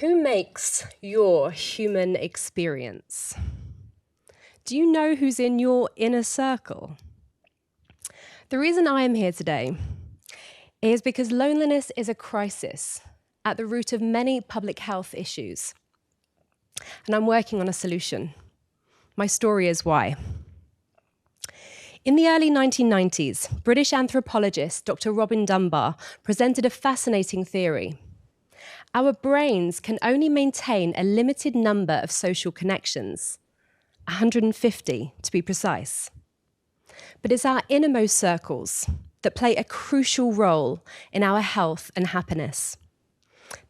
Who makes your human experience? Do you know who's in your inner circle? The reason I am here today is because loneliness is a crisis at the root of many public health issues. And I'm working on a solution. My story is why. In the early 1990s, British anthropologist Dr. Robin Dunbar presented a fascinating theory. Our brains can only maintain a limited number of social connections, 150 to be precise. But it's our innermost circles that play a crucial role in our health and happiness.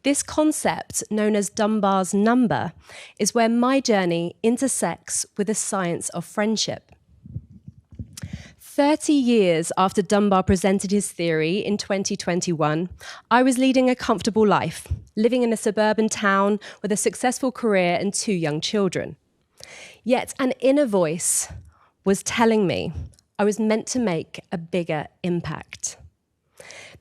This concept, known as Dunbar's number, is where my journey intersects with the science of friendship. 30 years after Dunbar presented his theory in 2021, I was leading a comfortable life, living in a suburban town with a successful career and 2 young children. Yet an inner voice was telling me I was meant to make a bigger impact.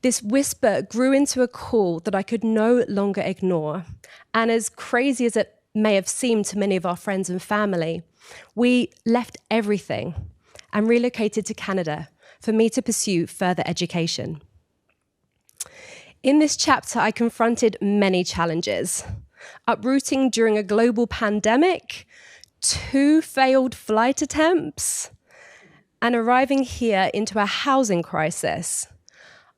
This whisper grew into a call that I could no longer ignore. And as crazy as it may have seemed to many of our friends and family, we left everything and relocated to Canada for me to pursue further education. In this chapter, I confronted many challenges. Uprooting during a global pandemic, 2 failed flight attempts, and arriving here into a housing crisis.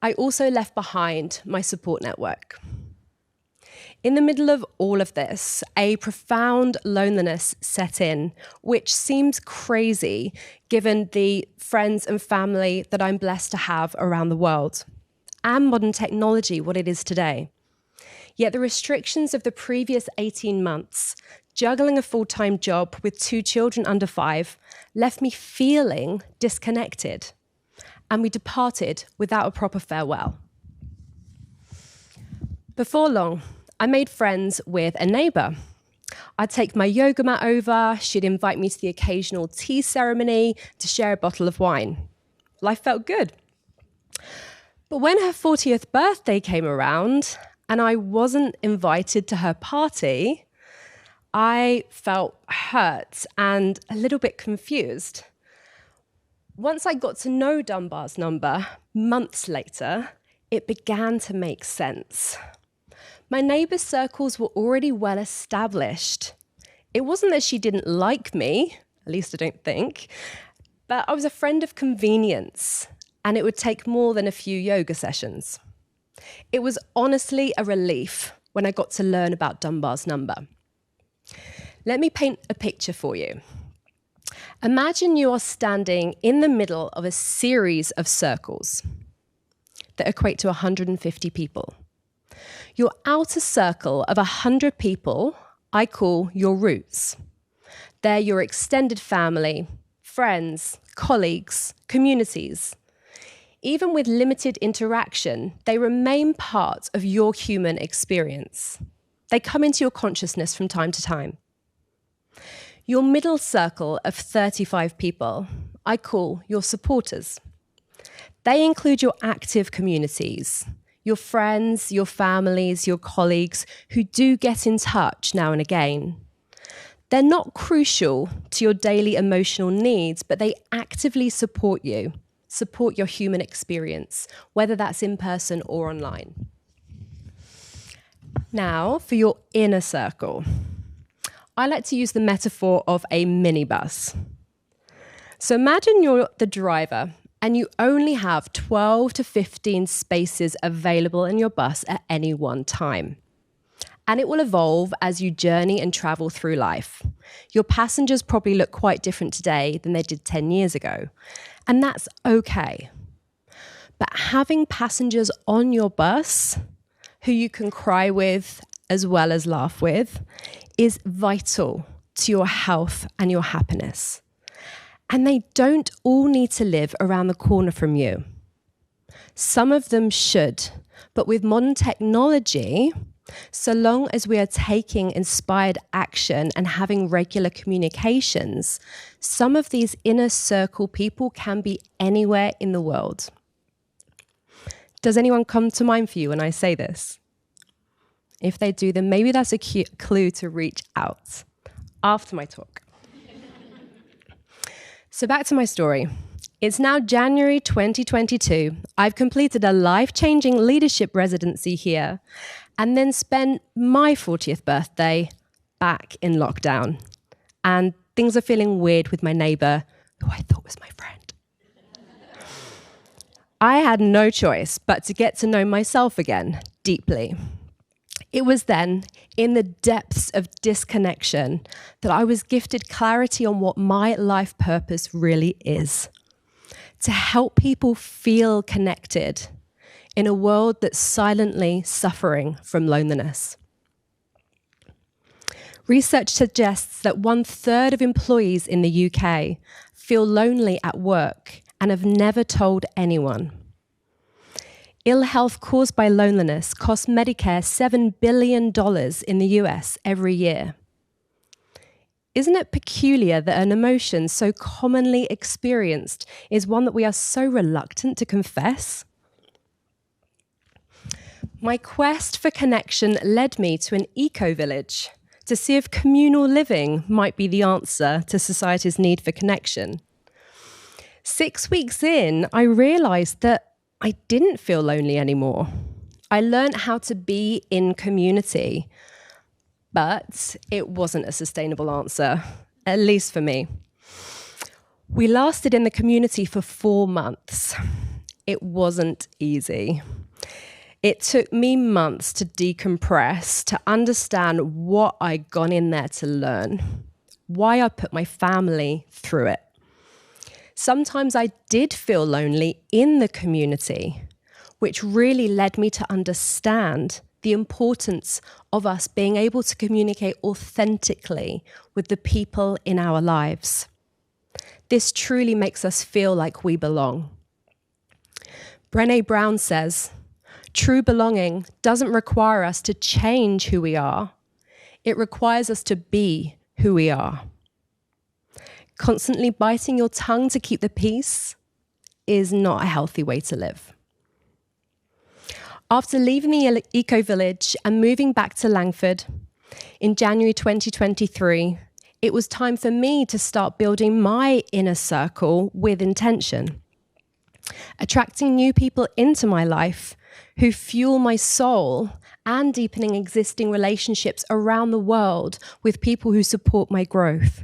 I also left behind my support network. In the middle of all of this, a profound loneliness set in, which seems crazy given the friends and family that I'm blessed to have around the world, and modern technology, what it is today. Yet the restrictions of the previous 18 months, juggling a full-time job with 2 children under 5, left me feeling disconnected, and we departed without a proper farewell. Before long, I made friends with a neighbor. I'd take my yoga mat over, she'd invite me to the occasional tea ceremony to share a bottle of wine. Life felt good. But when her 40th birthday came around and I wasn't invited to her party, I felt hurt and a little bit confused. Once I got to know Dunbar's number, months later, it began to make sense. My neighbour's circles were already well established. It wasn't that she didn't like me, at least I don't think, but I was a friend of convenience, and it would take more than a few yoga sessions. It was honestly a relief when I got to learn about Dunbar's number. Let me paint a picture for you. Imagine you are standing in the middle of a series of circles that equate to 150 people. Your outer circle of 100 people, I call your roots. They're your extended family, friends, colleagues, communities. Even with limited interaction, they remain part of your human experience. They come into your consciousness from time to time. Your middle circle of 35 people, I call your supporters. They include your active communities, your friends, your families, your colleagues who do get in touch now and again. They're not crucial to your daily emotional needs, but they actively support you, support your human experience, whether that's in person or online. Now, for your inner circle, I like to use the metaphor of a minibus. So imagine you're the driver and you only have 12 to 15 spaces available in your bus at any one time. And it will evolve as you journey and travel through life. Your passengers probably look quite different today than they did 10 years ago. And that's okay. But having passengers on your bus who you can cry with as well as laugh with is vital to your health and your happiness. And they don't all need to live around the corner from you. Some of them should, but with modern technology, so long as we are taking inspired action and having regular communications, some of these inner circle people can be anywhere in the world. Does anyone come to mind for you when I say this? If they do, then maybe that's a clue to reach out after my talk. So back to my story. It's now January 2022. I've completed a life-changing leadership residency here and then spent my 40th birthday back in lockdown. And things are feeling weird with my neighbor, who I thought was my friend. I had no choice but to get to know myself again deeply. It was then, in the depths of disconnection, that I was gifted clarity on what my life purpose really is. To help people feel connected in a world that's silently suffering from loneliness. Research suggests that 1/3 of employees in the UK feel lonely at work and have never told anyone. Ill health caused by loneliness costs Medicare $7 billion in the US every year. Isn't it peculiar that an emotion so commonly experienced is one that we are so reluctant to confess? My quest for connection led me to an eco-village to see if communal living might be the answer to society's need for connection. 6 weeks in, I realized that I didn't feel lonely anymore. I learned how to be in community, but it wasn't a sustainable answer, at least for me. We lasted in the community for 4 months. It wasn't easy. It took me months to decompress, to understand what I'd gone in there to learn, why I put my family through it. Sometimes I did feel lonely in the community, which really led me to understand the importance of us being able to communicate authentically with the people in our lives. This truly makes us feel like we belong. Brené Brown says, "True belonging doesn't require us to change who we are. It requires us to be who we are." Constantly biting your tongue to keep the peace is not a healthy way to live. After leaving the eco-village and moving back to Langford in January 2023, it was time for me to start building my inner circle with intention, attracting new people into my life who fuel my soul and deepening existing relationships around the world with people who support my growth.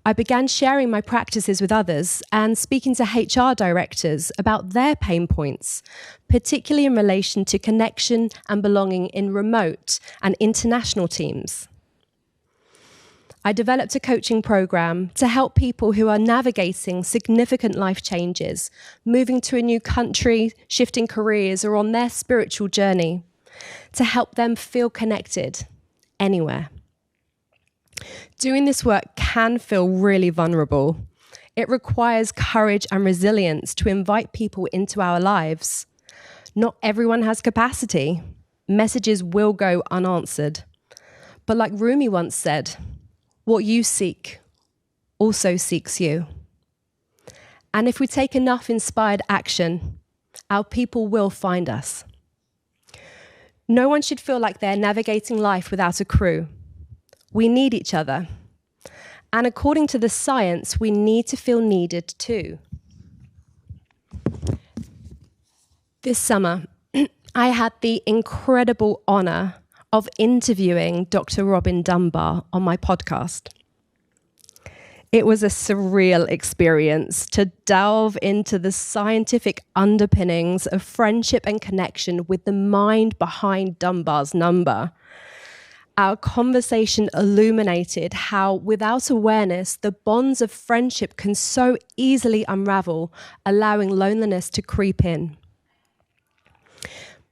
I began sharing my practices with others and speaking to HR directors about their pain points, particularly in relation to connection and belonging in remote and international teams. I developed a coaching program to help people who are navigating significant life changes, moving to a new country, shifting careers, or on their spiritual journey, to help them feel connected anywhere. Doing this work can feel really vulnerable. It requires courage and resilience to invite people into our lives. Not everyone has capacity. Messages will go unanswered. But like Rumi once said, what you seek also seeks you. And if we take enough inspired action, our people will find us. No one should feel like they're navigating life without a crew. We need each other. And according to the science, we need to feel needed too. This summer, I had the incredible honor of interviewing Dr. Robin Dunbar on my podcast. It was a surreal experience to delve into the scientific underpinnings of friendship and connection with the mind behind Dunbar's number. Our conversation illuminated how, without awareness, the bonds of friendship can so easily unravel, allowing loneliness to creep in.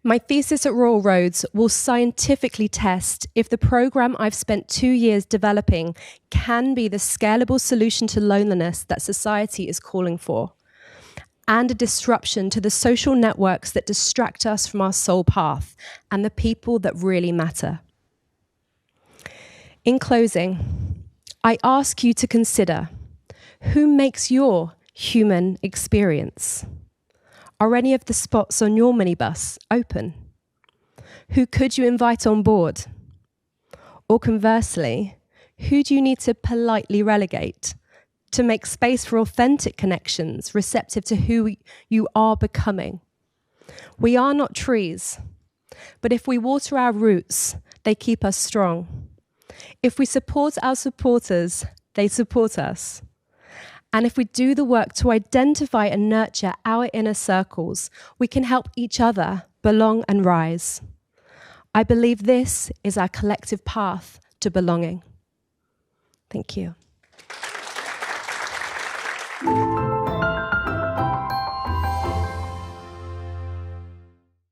My thesis at Royal Roads will scientifically test if the program I've spent 2 years developing can be the scalable solution to loneliness that society is calling for, and a disruption to the social networks that distract us from our soul path and the people that really matter. In closing, I ask you to consider who makes your human experience. Are any of the spots on your minibus open? Who could you invite on board? Or conversely, who do you need to politely relegate to make space for authentic connections, receptive to who you are becoming? We are not trees, but if we water our roots, they keep us strong. If we support our supporters, they support us. And if we do the work to identify and nurture our inner circles, we can help each other belong and rise. I believe this is our collective path to belonging. Thank you.